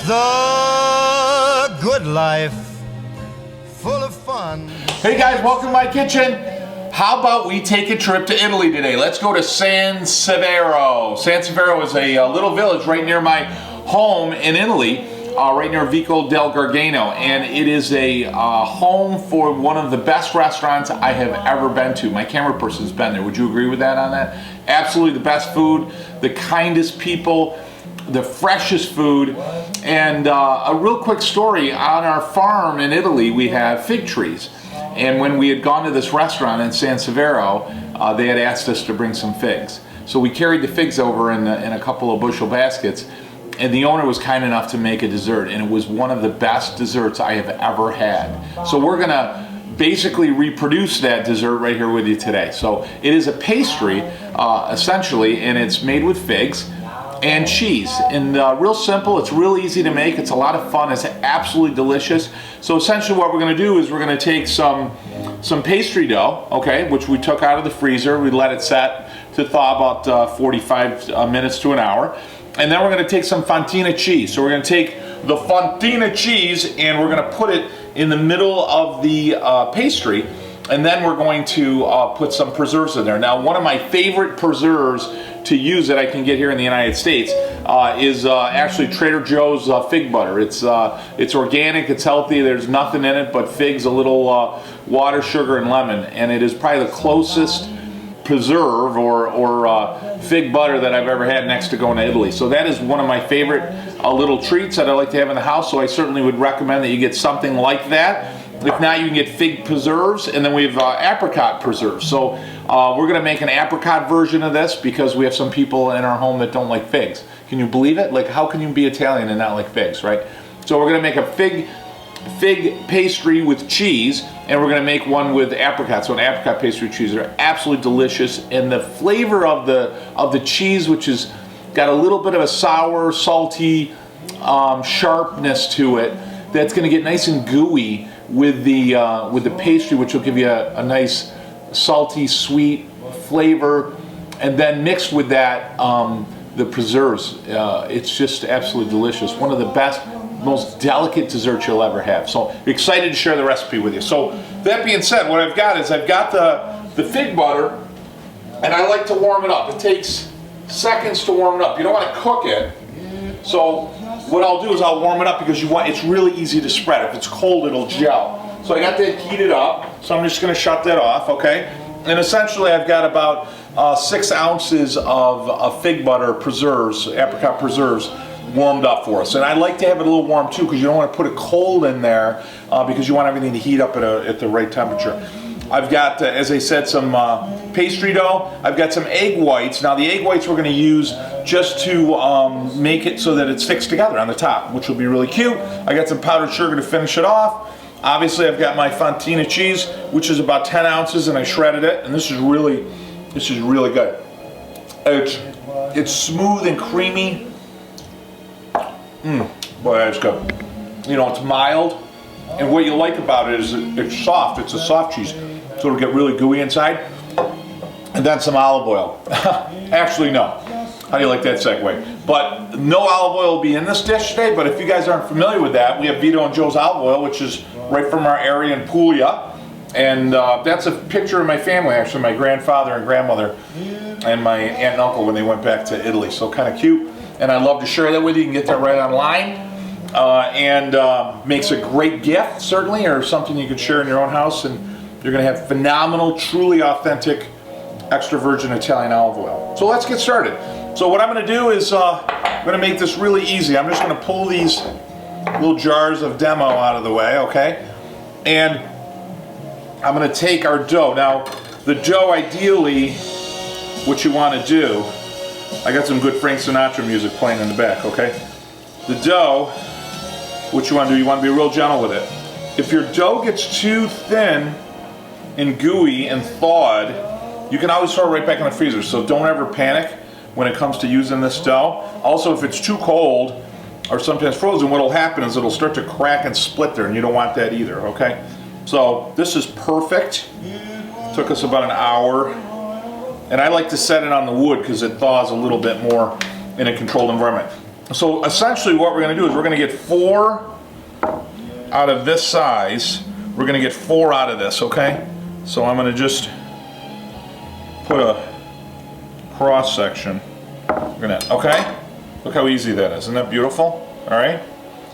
the good life, full of fun. Hey guys, welcome to my kitchen. How about we take a trip to Italy today? Let's go to San Severo. San Severo is a little village right near my home in Italy, right near Vico del Gargano, and it is a home for one of the best restaurants I have ever been to. My camera person's been there. Would you agree with that on that? Absolutely the best food, the kindest people, the freshest food, and a real quick story. On our farm in Italy, we have fig trees. And when we had gone to this restaurant in San Severo, they had asked us to bring some figs. So we carried the figs over in a couple of bushel baskets, and the owner was kind enough to make a dessert, and it was one of the best desserts I have ever had. So we're gonna basically reproduce that dessert right here with you today. So it is a pastry, essentially, and it's made with figs and cheese, and real simple. It's real easy to make. It's a lot of fun. It's absolutely delicious. So essentially what we're going to do is we're going to take some pastry dough, okay, which we took out of the freezer. We let it set to thaw about 45 minutes to an hour, and then we're going to take some fontina cheese. So we're going to take the fontina cheese and we're going to put it in the middle of the pastry, and then we're going to put some preserves in there. Now, one of my favorite preserves to use that I can get here in the United States is actually Trader Joe's fig butter. It's organic, it's healthy, there's nothing in it but figs, a little water, sugar, and lemon, and it is probably the closest preserve or fig butter that I've ever had next to going to Italy. So that is one of my favorite little treats that I like to have in the house, so I certainly would recommend that you get something like that. If not, you can get fig preserves, and then we have apricot preserves. So we're going to make an apricot version of this because we have some people in our home that don't like figs. Can you believe it? Like, how can you be Italian and not like figs, right? So we're going to make a fig pastry with cheese, and we're going to make one with apricot. So an apricot pastry with cheese. They're absolutely delicious, and the flavor of the cheese, which has got a little bit of a sour, salty sharpness to it, that's going to get nice and gooey with the pastry, which will give you a nice salty, sweet flavor, and then mixed with that the preserves. It's just absolutely delicious. One of the best, most delicate desserts you'll ever have. So excited to share the recipe with you. So that being said, what I've got is I've got the fig butter, and I like to warm it up. It takes seconds to warm it up. You don't want to cook it. So what I'll do is I'll warm it up because it's really easy to spread. If it's cold, it'll gel. So I got that heated up, so I'm just going to shut that off, okay? And essentially I've got about 6 ounces of fig butter preserves, apricot preserves, warmed up for us. And I like to have it a little warm too because you don't want to put it cold in there because you want everything to heat up at the right temperature. I've got, as I said, some pastry dough. I've got some egg whites. Now the egg whites we're going to use just to make it so that it sticks together on the top, which will be really cute. I got some powdered sugar to finish it off. Obviously I've got my fontina cheese, which is about 10 ounces, and I shredded it, and this is really good. It's smooth and creamy. Boy, that's good. You know, it's mild, and what you like about it is it's soft. It's a soft cheese, so it'll get really gooey inside. And then some olive oil. Actually, no. How do you like that segue? But no olive oil will be in this dish today, but if you guys aren't familiar with that, we have Vito and Joe's olive oil, which is right from our area in Puglia. And that's a picture of my family, actually, my grandfather and grandmother and my aunt and uncle when they went back to Italy. So kind of cute. And I'd love to share that with you. You can get that right online. And makes a great gift, certainly, or something you could share in your own house. And you're going to have phenomenal, truly authentic, extra virgin Italian olive oil. So let's get started. So what I'm going to do is I'm going to make this really easy. I'm just going to pull these little jars of demo out of the way, okay? And I'm going to take our dough. Now, the dough, ideally, what you want to do, I got some good Frank Sinatra music playing in the back, okay? The dough, what you want to do, you want to be real gentle with it. If your dough gets too thin and gooey and thawed, you can always throw it right back in the freezer, so don't ever panic when it comes to using this dough. Also, if it's too cold or sometimes frozen, what will happen is it'll start to crack and split there, and you don't want that either, okay? So this is perfect. Took us about an hour, and I like to set it on the wood because it thaws a little bit more in a controlled environment. So essentially what we're going to do is we're going to get 4 out of this size. We're going to get 4 out of this, okay? So I'm going to just put a cross section. We're going to, okay? Look how easy that is. Isn't that beautiful? All right?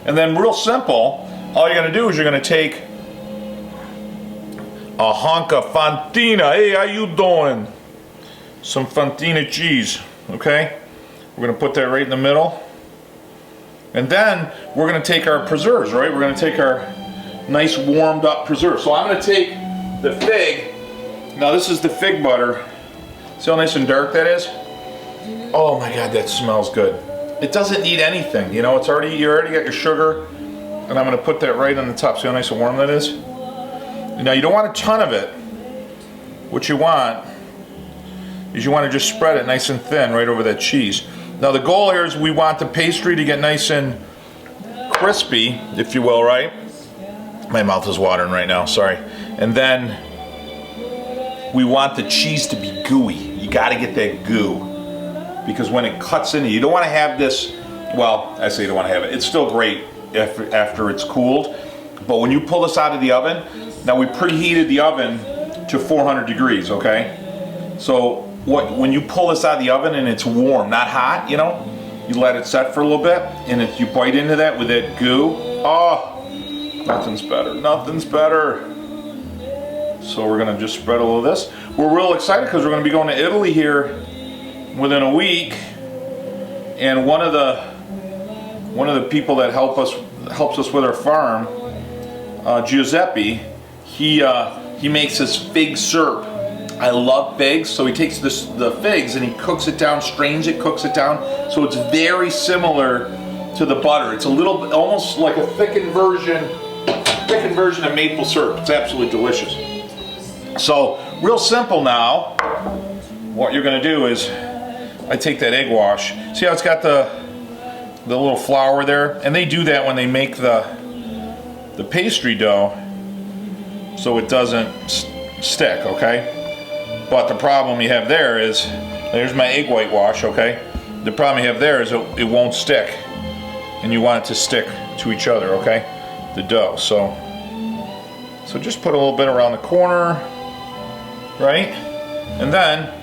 And then real simple, all you're going to do is you're going to take a hunk of Fantina. Hey, how you doing? Some Fantina cheese, okay? We're going to put that right in the middle. And then we're going to take our preserves, right? We're going to take our nice warmed up preserves. So I'm going to take the fig. Now this is the fig butter. See how nice and dark that is? Oh my God, that smells good. It doesn't need anything, you know, you already got your sugar. And I'm going to put that right on the top. See how nice and warm that is? Now you don't want a ton of it. What you want is you want to just spread it nice and thin right over that cheese. Now the goal here is we want the pastry to get nice and crispy, if you will, right? My mouth is watering right now, sorry. And then we want the cheese to be gooey. You got to get that goo. Because when it cuts in, you don't want to have this, well, I say you don't want to have it. It's still great after it's cooled. But when you pull this out of the oven, now we preheated the oven to 400 degrees, okay? So when you pull this out of the oven and it's warm, not hot, you know, you let it set for a little bit, and if you bite into that with that goo, oh, nothing's better, nothing's better. So we're gonna just spread a little of this. We're real excited because we're gonna be going to Italy here within a week, and one of the people that helps us with our farm, Giuseppe, he makes this fig syrup. I love figs, so he takes the figs and he cooks it down, strains it, cooks it down, so it's very similar to the butter. It's a little, almost like a thickened version of maple syrup. It's absolutely delicious. So, real simple now. What you're going to do is, I take that egg wash. See how it's got the little flour there? And they do that when they make the pastry dough, so it doesn't stick, okay? But the problem you have there is, there's my egg white wash, okay? The problem you have there is it won't stick. And you want it to stick to each other, okay? The dough, so just put a little bit around the corner, right? And then,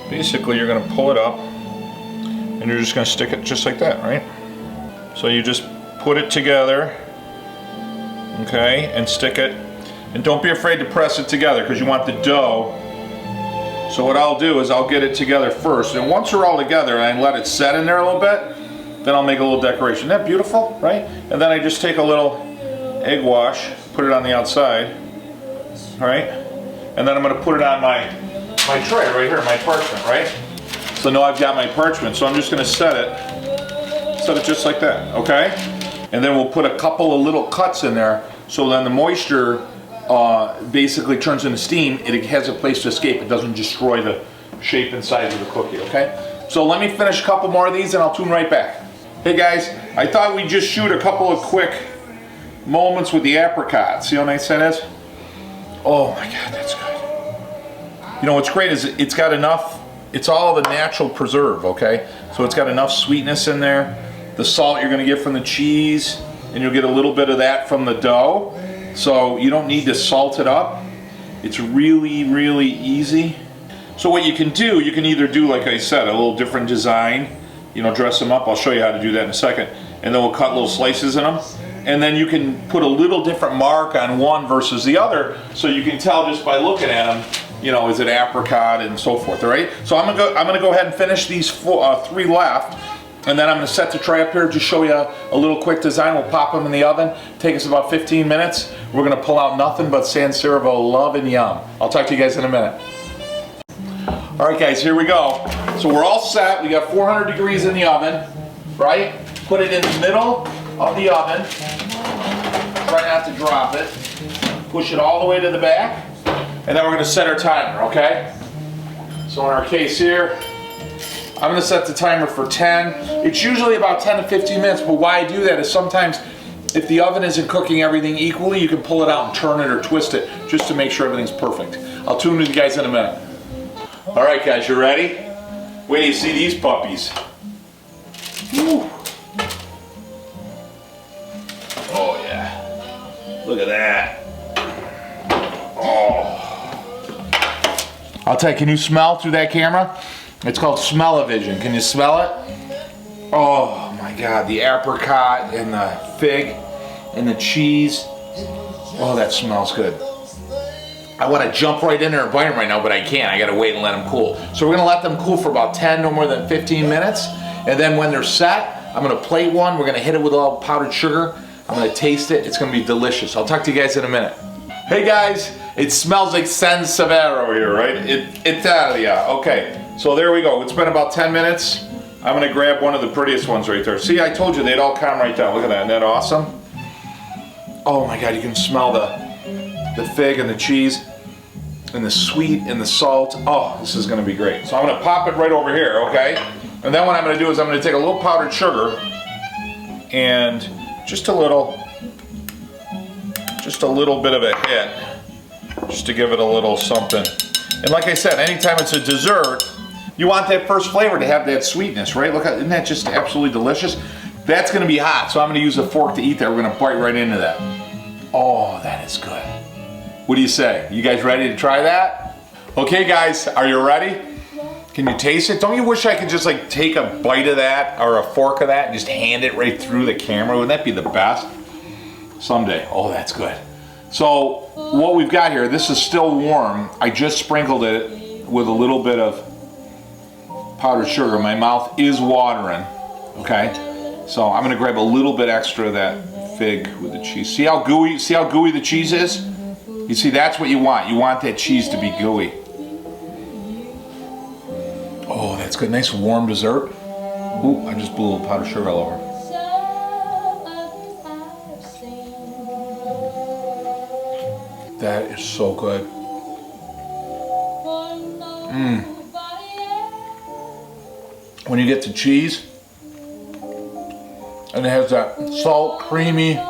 basically you're gonna pull it up, and you're just gonna stick it just like that, right? So you just put it together, okay, and stick it. And don't be afraid to press it together, because you want the dough. So what I'll do is I'll get it together first, and once they're all together and I let it set in there a little bit, then I'll make a little decoration. Isn't that beautiful, right? And then I just take a little egg wash, put it on the outside, all right? And then I'm gonna put it on my tray right here, my parchment, right? So now I've got my parchment, so I'm just gonna set it just like that, okay? And then we'll put a couple of little cuts in there, so then the moisture basically turns into steam. It has a place to escape. It doesn't destroy the shape and size of the cookie, okay? So let me finish a couple more of these and I'll tune right back. Hey guys, I thought we'd just shoot a couple of quick moments with the apricot. See how nice that is? Oh my God, that's good. You know what's great is it's got enough, it's all the natural preserve, okay? So it's got enough sweetness in there. The salt you're gonna get from the cheese, and you'll get a little bit of that from the dough. So you don't need to salt it up. It's really, really easy. So what you can do, you can either do, like I said, a little different design, you know, dress them up. I'll show you how to do that in a second. And then we'll cut little slices in them. And then you can put a little different mark on one versus the other, so you can tell just by looking at them, you know, is it apricot and so forth, all right? So I'm gonna go ahead and finish these 3 left. And then I'm going to set the tray up here to show you a little quick design. We'll pop them in the oven. Take us about 15 minutes. We're going to pull out nothing but San Servo love and yum. I'll talk to you guys in a minute. All right, guys, here we go. So we're all set. We got 400 degrees in the oven, right? Put it in the middle of the oven. Try not to drop it. Push it all the way to the back. And then we're going to set our timer, okay? So in our case here, I'm going to set the timer for 10. It's usually about 10 to 15 minutes, but why I do that is sometimes if the oven isn't cooking everything equally, you can pull it out and turn it or twist it just to make sure everything's perfect. I'll tune with you guys in a minute. All right, guys, you ready? Wait till you see these puppies. Whew. Look at that. Oh. I'll tell you, can you smell through that camera? It's called smell-o-vision. Can you smell it? Oh my God, the apricot and the fig and the cheese. Oh, that smells good. I want to jump right in there and bite them right now, but I can't. I got to wait and let them cool. So we're going to let them cool for about 10, no more than 15 minutes. And then when they're set, I'm going to plate one. We're going to hit it with a little powdered sugar. I'm going to taste it. It's going to be delicious. I'll talk to you guys in a minute. Hey guys, it smells like severo here, right? Italia. Okay, so there we go. It's been about 10 minutes. I'm going to grab one of the prettiest ones right there. See, I told you they'd all calm right down. Look at that. Isn't that awesome? Oh my God, you can smell the fig and the cheese and the sweet and the salt. Oh, this is going to be great. So I'm going to pop it right over here, okay? And then what I'm going to do is I'm going to take a little powdered sugar and just a little bit of a hit, just to give it a little something. And like I said, anytime it's a dessert, you want that first flavor to have that sweetness, right? Look, isn't that just absolutely delicious? That's going to be hot, so I'm going to use a fork to eat that. We're going to bite right into that. Oh, that is good. What do you say? You guys ready to try that? Okay, guys, are you ready? Can you taste it? Don't you wish I could just like take a bite of that or a fork of that and just hand it right through the camera? Wouldn't that be the best? Someday. Oh, that's good. So what we've got here, this is still warm. I just sprinkled it with a little bit of powdered sugar. My mouth is watering, okay? So I'm gonna grab a little bit extra of that fig with the cheese. See how gooey the cheese is? You see, that's what you want. You want that cheese to be gooey. Oh, that's good. Nice warm dessert. Ooh, I just blew a little powdered sugar all over. That is so good. When you get the cheese, and it has that salt, creamy,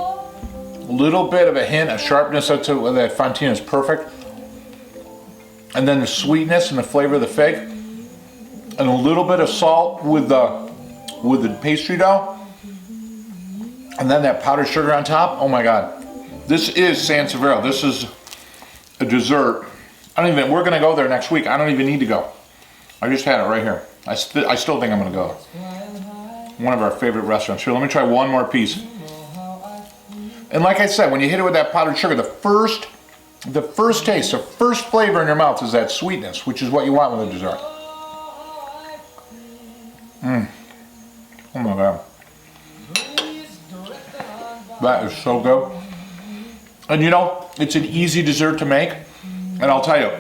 little bit of a hint of sharpness that fontina is perfect. And then the sweetness and the flavor of the fig, and a little bit of salt with the pastry dough, and then that powdered sugar on top. Oh my God. This is severo. This is a dessert. We're gonna go there next week. I don't even need to go. I just had it right here. I still think I'm gonna go. One of our favorite restaurants. Here, let me try one more piece. And like I said, when you hit it with that powdered sugar, the first taste, the first flavor in your mouth is that sweetness, which is what you want with a dessert. Oh my God. That is so good. And you know, it's an easy dessert to make. And I'll tell you,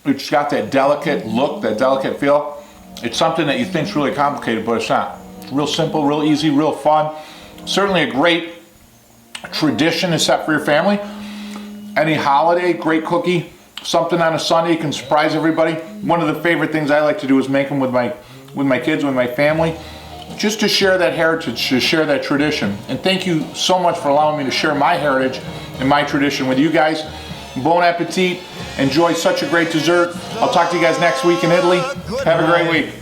it's got that delicate look, that delicate feel. It's something that you think is really complicated, but it's not. It's real simple, real easy, real fun. Certainly a great tradition to set for your family. Any holiday, great cookie. Something on a Sunday, you can surprise everybody. One of the favorite things I like to do is make them with my kids, with my family. Just to share that heritage, to share that tradition. And thank you so much for allowing me to share my heritage and my tradition with you guys. Bon appetit. Enjoy such a great dessert. I'll talk to you guys next week in Italy. Have a great week.